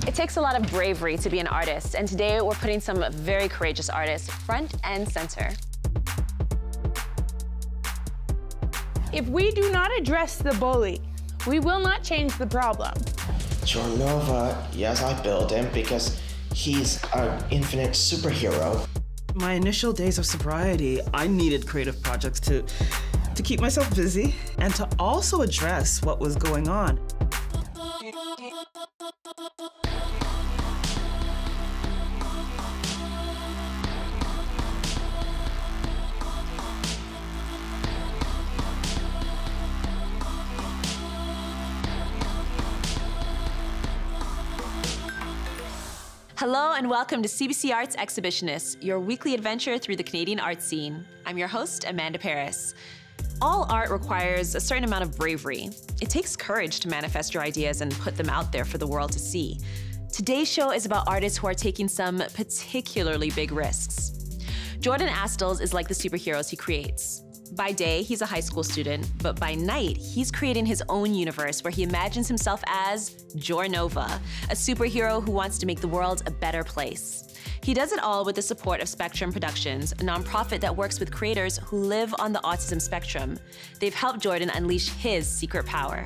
It takes a lot of bravery to be an artist, and today we're putting some very courageous artists front and center. If we do not address the bully, we will not change the problem. Girolami, yes, I built him because he's an infinite superhero. My initial days of sobriety, I needed creative projects to keep myself busy and to also address what was going on. Hello and welcome to CBC Arts Exhibitionists, your weekly adventure through the Canadian art scene. I'm your host, Amanda Paris. All art requires a certain amount of bravery. It takes courage to manifest your ideas and put them out there for the world to see. Today's show is about artists who are taking some particularly big risks. Jordan Astles is like the superheroes he creates. By day, he's a high school student, but by night, he's creating his own universe where he imagines himself as Girolami, a superhero who wants to make the world a better place. He does it all with the support of Spectrum Productions, a nonprofit that works with creators who live on the autism spectrum. They've helped Jordan unleash his secret power.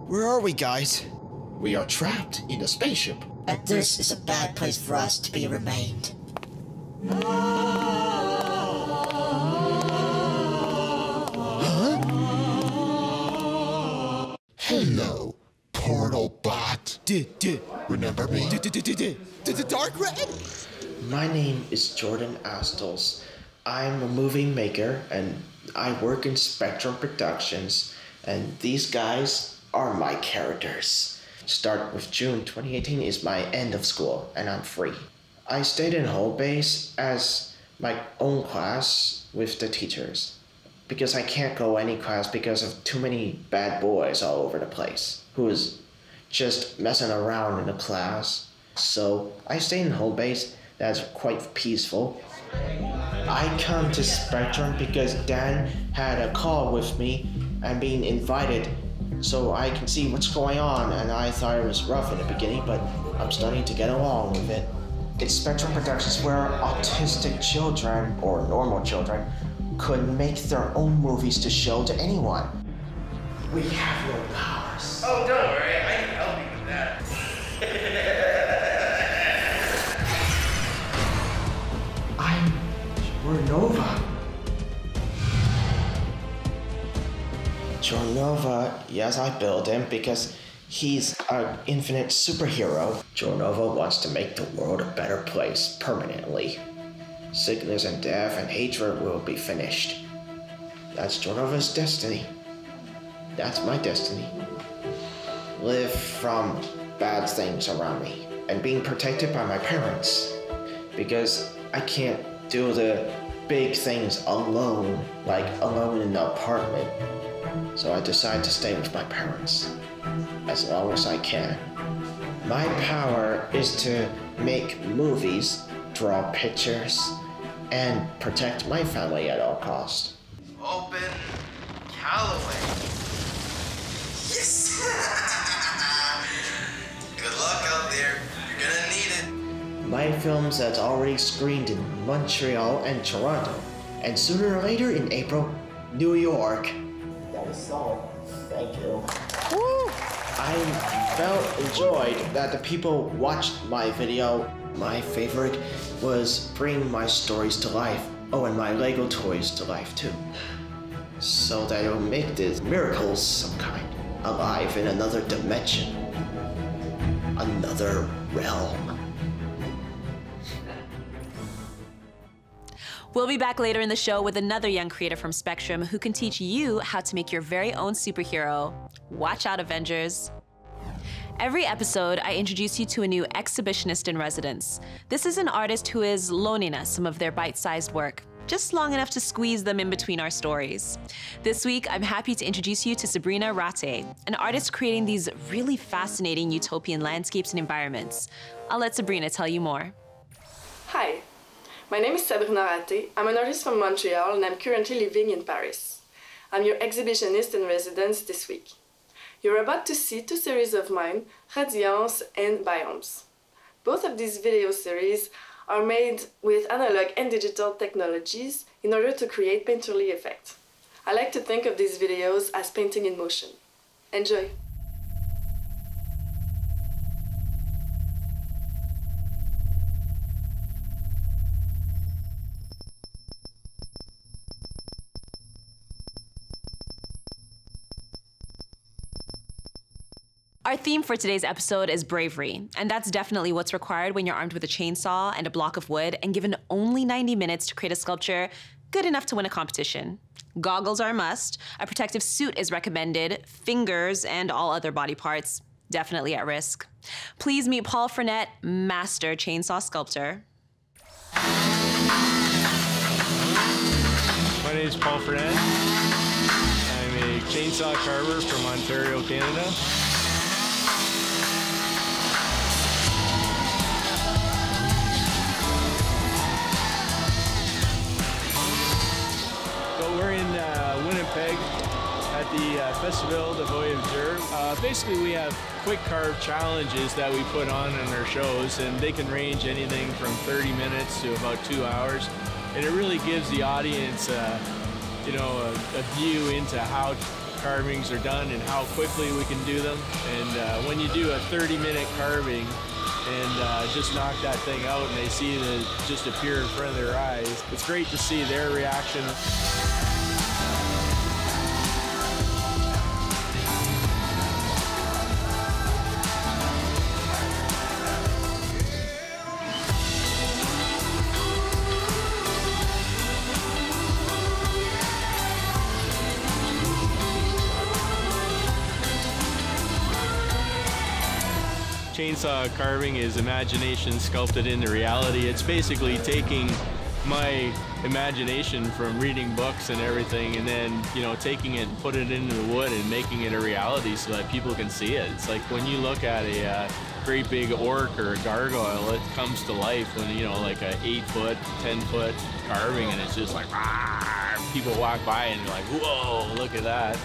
Where are we, guys? We are trapped in a spaceship. And this is a bad place for us to be remained. Hello, portal bot. Remember me? The Dark Red? My name is Jordan Astles. I'm a movie maker and I work in Spectrum Productions, and these guys are my characters. Start with June 2018 is my end of school and I'm free. I stayed in home base as my own class with the teachers because I can't go any class because of too many bad boys all over the place who is just messing around in the class. So I stayed in home base. That's quite peaceful. I come to Spectrum because Dan had a call with me and being invited so I can see what's going on, and I thought it was rough in the beginning, but I'm starting to get along with it. It's Spectrum Productions where autistic children, or normal children, could make their own movies to show to anyone. We have no powers. Oh, don't worry, I can help you with that. I'm Girolami. Girolami, yes, I built him because he's an infinite superhero. Girolami wants to make the world a better place permanently. Sickness and death and hatred will be finished. That's Girolami's destiny. That's my destiny. Live from bad things around me and being protected by my parents. Because I can't do the big things alone, like alone in an apartment. So I decided to stay with my parents as long as I can. My power is to make movies, draw pictures, and protect my family at all costs. Open Callaway. Yes! Good luck out there. You're gonna need it. My films that's already screened in Montreal and Toronto, and sooner or later in April, New York. That is all. Thank you. Woo! I enjoyed that the people watched my video. My favorite was bringing my stories to life. Oh, and my Lego toys to life too. So that it'll make these miracles some kind alive in another dimension. Another realm. We'll be back later in the show with another young creator from Spectrum who can teach you how to make your very own superhero. Watch out, Avengers. Every episode, I introduce you to a new exhibitionist in residence. This is an artist who is loaning us some of their bite-sized work, just long enough to squeeze them in between our stories. This week, I'm happy to introduce you to Sabrina Ratté, an artist creating these really fascinating utopian landscapes and environments. I'll let Sabrina tell you more. Hi, My name is Sabrina Ratté. I'm an artist from Montreal and I'm currently living in Paris. I'm your exhibitionist in residence this week. You're about to see two series of mine, Radiance and Biomes. Both of these video series are made with analog and digital technologies in order to create painterly effect. I like to think of these videos as painting in motion. Enjoy! Our theme for today's episode is bravery, and that's definitely what's required when you're armed with a chainsaw and a block of wood and given only 90 minutes to create a sculpture good enough to win a competition. Goggles are a must, a protective suit is recommended, fingers and all other body parts definitely at risk. Please meet Paul Frenette, master chainsaw sculptor. My name is Paul Frenette. I'm a chainsaw carver from Ontario, Canada. We're in Winnipeg at the Festival de Voyageur. Basically, we have quick carve challenges that we put on in our shows, and they can range anything from 30 minutes to about 2 hours. And it really gives the audience, a view into how carvings are done and how quickly we can do them. And when you do a 30-minute carving and just knock that thing out and they see it just appear in front of their eyes, it's great to see their reaction. Chainsaw carving is imagination sculpted into reality. It's basically taking my imagination from reading books and everything, and then, taking it and putting it into the wood and making it a reality so that people can see it. It's like when you look at a great big orc or a gargoyle, it comes to life when, like a 8-foot, 10-foot carving, and it's just like, Rawr! People walk by and you're like, whoa, look at that.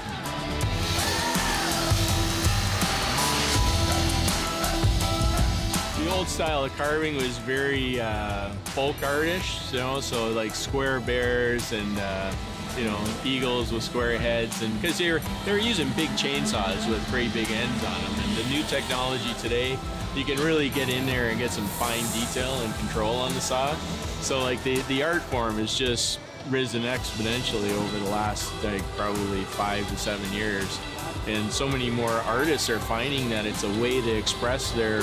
The old style of carving was very folk artish, so like square bears and eagles with square heads, and because they were using big chainsaws with great big ends on them. And the new technology today, you can really get in there and get some fine detail and control on the saw. So like the art form has just risen exponentially over the last probably 5 to 7 years. And so many more artists are finding that it's a way to express their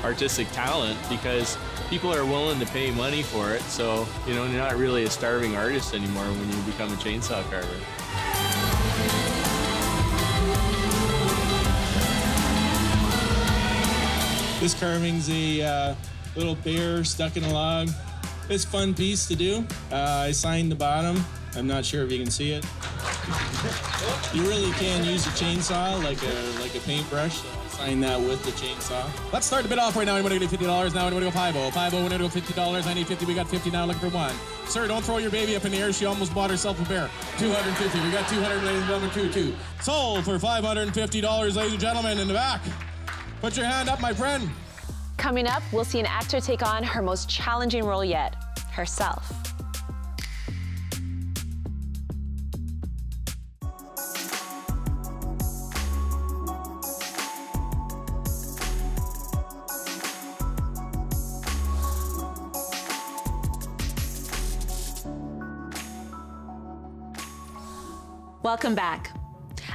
artistic talent, because people are willing to pay money for it. So, you're not really a starving artist anymore when you become a chainsaw carver. This carving's a little bear stuck in a log. It's a fun piece to do. I signed the bottom. I'm not sure if you can see it. You really can use a chainsaw like a paintbrush. So I signed that with the chainsaw. Let's start the bid off right now. Anybody gonna do $50? Now anybody go 5-0. 5-0, we're gonna go $50. I need 50. We got 50 now. Looking for one. Sir, don't throw your baby up in the air. She almost bought herself a bear. 250. We got 200, ladies and gentlemen. 2. Sold for $550, ladies and gentlemen, in the back. Put your hand up, my friend. Coming up, we'll see an actor take on her most challenging role yet, herself. Welcome back.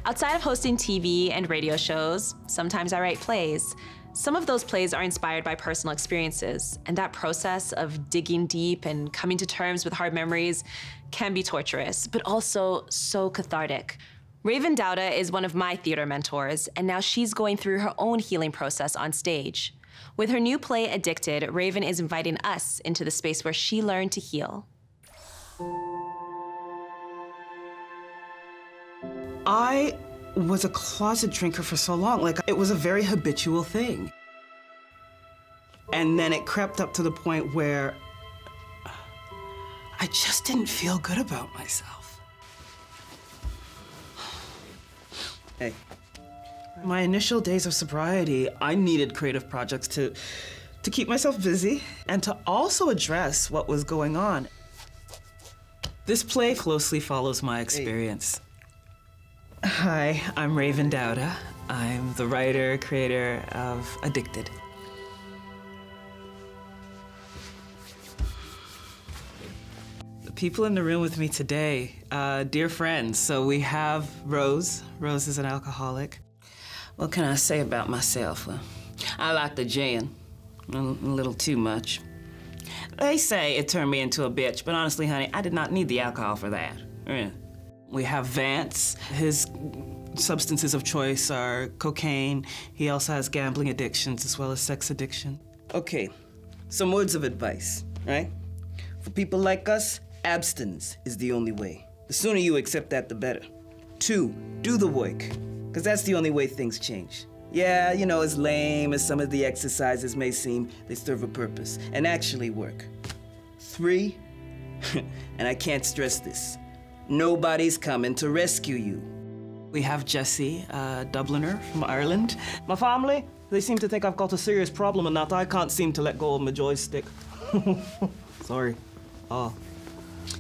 Outside of hosting TV and radio shows, sometimes I write plays. Some of those plays are inspired by personal experiences, and that process of digging deep and coming to terms with hard memories can be torturous, but also so cathartic. Raven Dauda is one of my theater mentors, and now she's going through her own healing process on stage. With her new play, Addicted, Raven is inviting us into the space where she learned to heal. I was a closet drinker for so long. Like, it was a very habitual thing. And then it crept up to the point where I just didn't feel good about myself. Hey. My initial days of sobriety, I needed creative projects to keep myself busy and to also address what was going on. This play closely follows my experience. Hi, I'm Raven Dauda. I'm the writer, creator of Addicted. The people in the room with me today, dear friends. So we have Rose. Rose is an alcoholic. What can I say about myself? I like the gin, a little too much. They say it turned me into a bitch, but honestly, honey, I did not need the alcohol for that. Yeah. We have Vance. His substances of choice are cocaine. He also has gambling addictions as well as sex addiction. Okay, some words of advice, right? For people like us, abstinence is the only way. The sooner you accept that, the better. 2, do the work, because that's the only way things change. Yeah, you know, as lame as some of the exercises may seem, they serve a purpose and actually work. 3, and I can't stress this, nobody's coming to rescue you. We have Jessie, a Dubliner from Ireland. My family, they seem to think I've got a serious problem and that I can't seem to let go of my joystick. Sorry. Oh.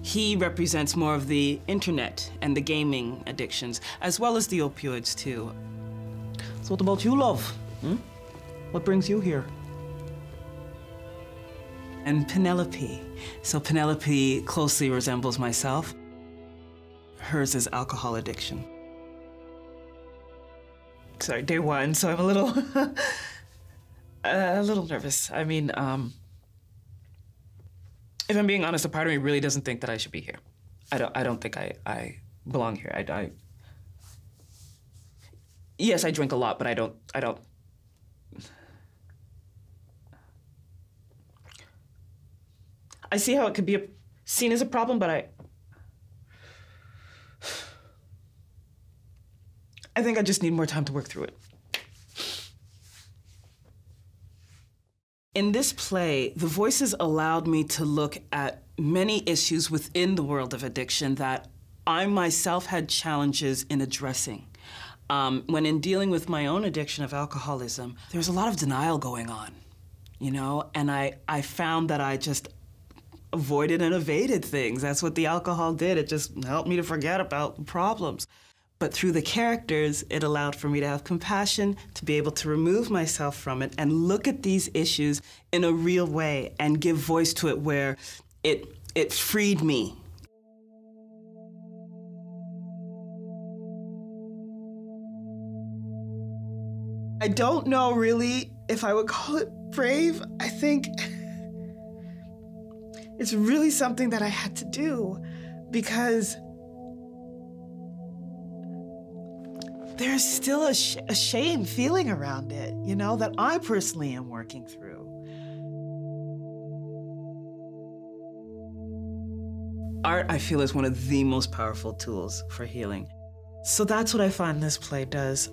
He represents more of the internet and the gaming addictions, as well as the opioids, too. So what about you, love? What brings you here? And Penelope. So Penelope closely resembles myself. Hers is alcohol addiction. Sorry, day 1, so I'm a little, a little nervous. I mean, if I'm being honest, a part of me really doesn't think that I should be here. I don't think I belong here. Yes, I drink a lot, but I don't. I see how it could be seen as a problem, but I think I just need more time to work through it. In this play, the voices allowed me to look at many issues within the world of addiction that I myself had challenges in addressing. When in dealing with my own addiction of alcoholism, there was a lot of denial going on, you know? And I found that I just avoided and evaded things. That's what the alcohol did. It just helped me to forget about the problems. But through the characters, it allowed for me to have compassion, to be able to remove myself from it and look at these issues in a real way and give voice to it where it freed me. I don't know really if I would call it brave. I think it's really something that I had to do because there's still a shame feeling around it, you know, that I personally am working through. Art, I feel, is one of the most powerful tools for healing. So that's what I find this play does.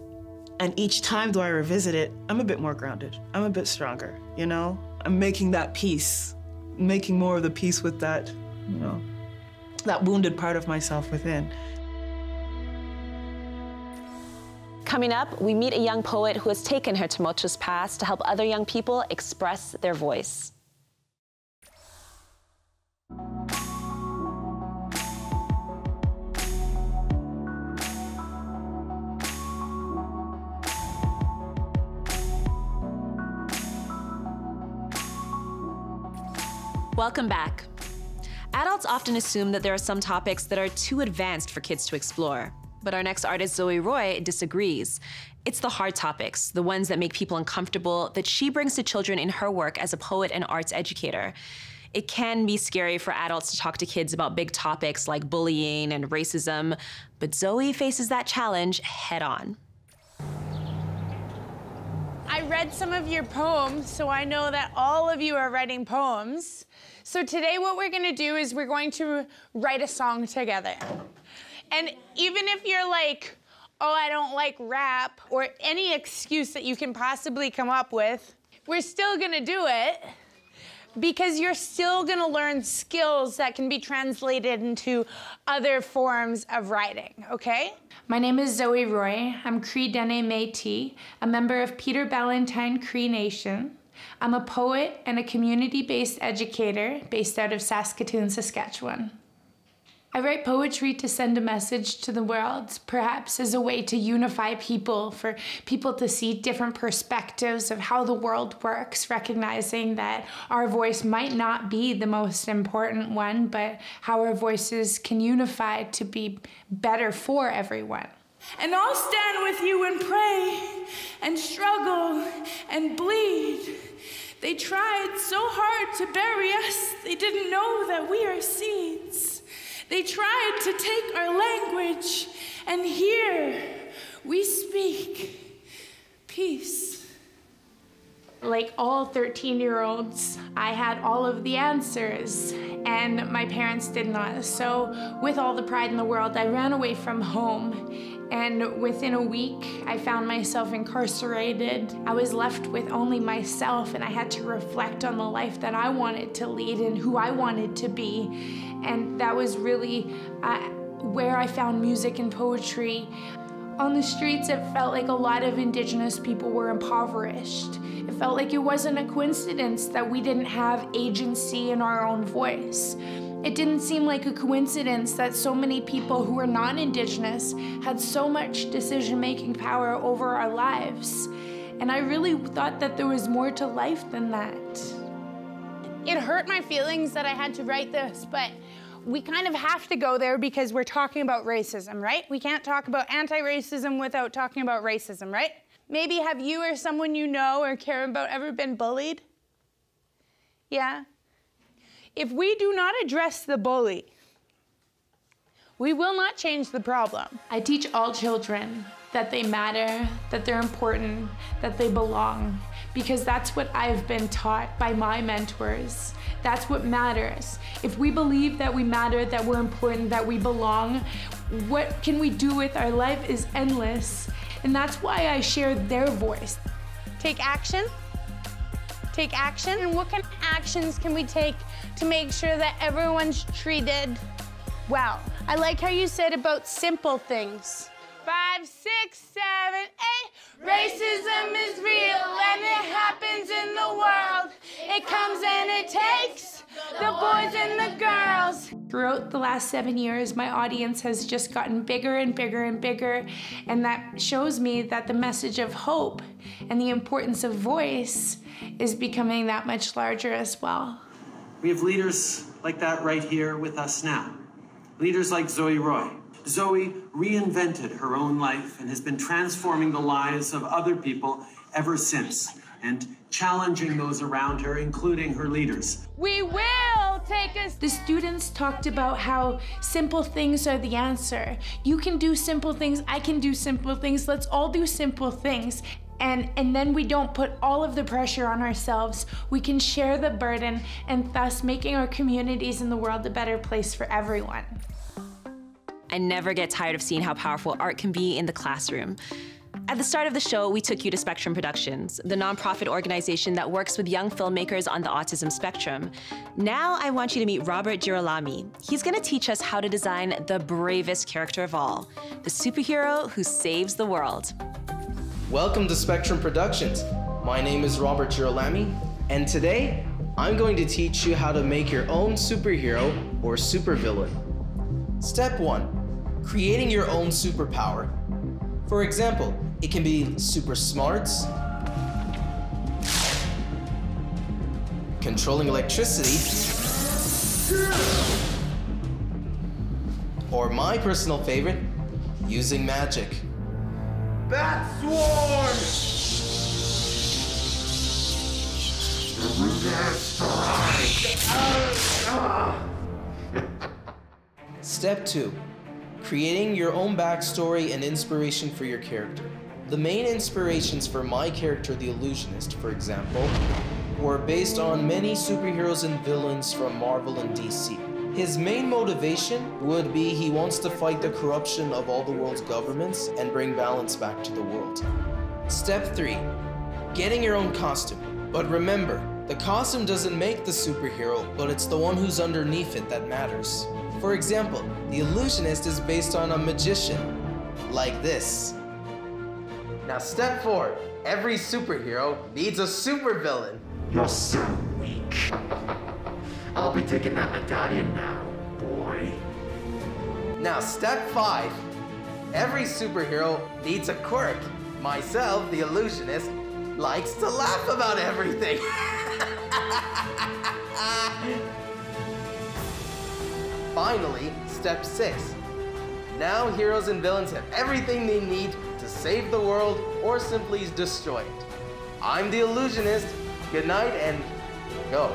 And each time though I revisit it, I'm a bit more grounded. I'm a bit stronger, you know? I'm making that peace, making more of the peace with that, you know, that wounded part of myself within. Coming up, we meet a young poet who has taken her tumultuous past to help other young people express their voice. Welcome back. Adults often assume that there are some topics that are too advanced for kids to explore. But our next artist, Zoey Roy, disagrees. It's the hard topics, the ones that make people uncomfortable, that she brings to children in her work as a poet and arts educator. It can be scary for adults to talk to kids about big topics like bullying and racism, but Zoey faces that challenge head on. I read some of your poems, so I know that all of you are writing poems. So today what we're gonna do is we're going to write a song together. And even if you're like, oh, I don't like rap, or any excuse that you can possibly come up with, we're still gonna do it because you're still gonna learn skills that can be translated into other forms of writing, okay? My name is Zoey Roy. I'm Cree Dene Métis, a member of Peter Ballantyne Cree Nation. I'm a poet and a community-based educator based out of Saskatoon, Saskatchewan. I write poetry to send a message to the world, perhaps as a way to unify people, for people to see different perspectives of how the world works, recognizing that our voice might not be the most important one, but how our voices can unify to be better for everyone. And I'll stand with you and pray and struggle and bleed. They tried so hard to bury us, they didn't know that we are seeds. They tried to take our language, and here we speak peace. Like all 13-year-olds, I had all of the answers, and my parents did not. So with all the pride in the world, I ran away from home. And within a week, I found myself incarcerated. I was left with only myself, and I had to reflect on the life that I wanted to lead and who I wanted to be. And that was really where I found music and poetry. On the streets, it felt like a lot of Indigenous people were impoverished. It felt like it wasn't a coincidence that we didn't have agency in our own voice. It didn't seem like a coincidence that so many people who were non-Indigenous had so much decision-making power over our lives. And I really thought that there was more to life than that. It hurt my feelings that I had to write this, but we kind of have to go there because we're talking about racism, right? We can't talk about anti-racism without talking about racism, right? Maybe have you or someone you know or care about ever been bullied? Yeah? If we do not address the bully, we will not change the problem. I teach all children that they matter, that they're important, that they belong, because that's what I've been taught by my mentors. That's what matters. If we believe that we matter, that we're important, that we belong, what can we do with our life is endless. And that's why I share their voice. Take action. Take action. And what kind of actions can we take to make sure that everyone's treated well? I like how you said about simple things. 5, 6, 7, 8. Racism is real and it happens in the world. It comes and it takes the boys and the girls. Throughout the last 7 years, my audience has just gotten bigger and bigger and bigger, and that shows me that the message of hope and the importance of voice is becoming that much larger as well. We have leaders like that right here with us now. Leaders like Zoey Roy. Zoey reinvented her own life and has been transforming the lives of other people ever since, and challenging those around her, including her leaders. We will take us. The students talked about how simple things are the answer. You can do simple things, I can do simple things, let's all do simple things. And then we don't put all of the pressure on ourselves. We can share the burden, and thus making our communities and the world a better place for everyone. I never get tired of seeing how powerful art can be in the classroom. At the start of the show, we took you to Spectrum Productions, the nonprofit organization that works with young filmmakers on the autism spectrum. Now I want you to meet Robert Girolami. He's gonna teach us how to design the bravest character of all, the superhero who saves the world. Welcome to Spectrum Productions. My name is Robert Girolami, and today I'm going to teach you how to make your own superhero or supervillain. Step 1, creating your own superpower. For example, it can be super smarts, controlling electricity, or my personal favorite, using magic. Bat Swarm! Step 2, creating your own backstory and inspiration for your character. The main inspirations for my character, the Illusionist, for example, were based on many superheroes and villains from Marvel and DC. His main motivation would be he wants to fight the corruption of all the world's governments and bring balance back to the world. Step 3, getting your own costume. But remember, the costume doesn't make the superhero, but it's the one who's underneath it that matters. For example, the illusionist is based on a magician, like this. Now step 4. Every superhero needs a supervillain. You're so weak. I'll be taking that medallion now, boy. Now step 5. Every superhero needs a quirk. Myself, the illusionist, likes to laugh about everything. Finally, step 6. Now heroes and villains have everything they need to save the world or simply destroy it. I'm the illusionist. Good night and go.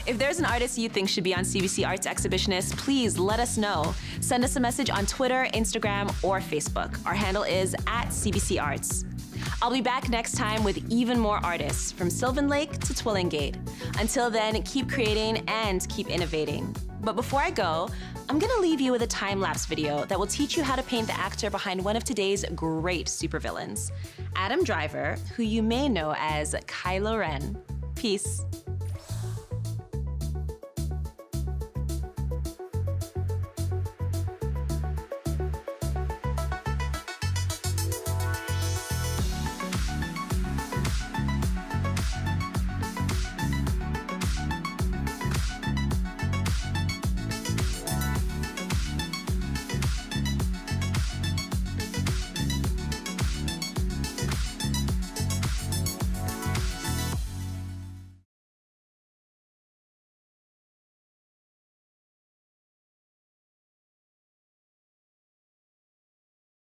If there's an artist you think should be on CBC Arts Exhibitionists, please let us know. Send us a message on Twitter, Instagram, or Facebook. Our handle is @CBC Arts. I'll be back next time with even more artists, from Sylvan Lake to Twillingate. Until then, keep creating and keep innovating. But before I go, I'm gonna leave you with a time-lapse video that will teach you how to paint the actor behind one of today's great supervillains, Adam Driver, who you may know as Kylo Ren. Peace.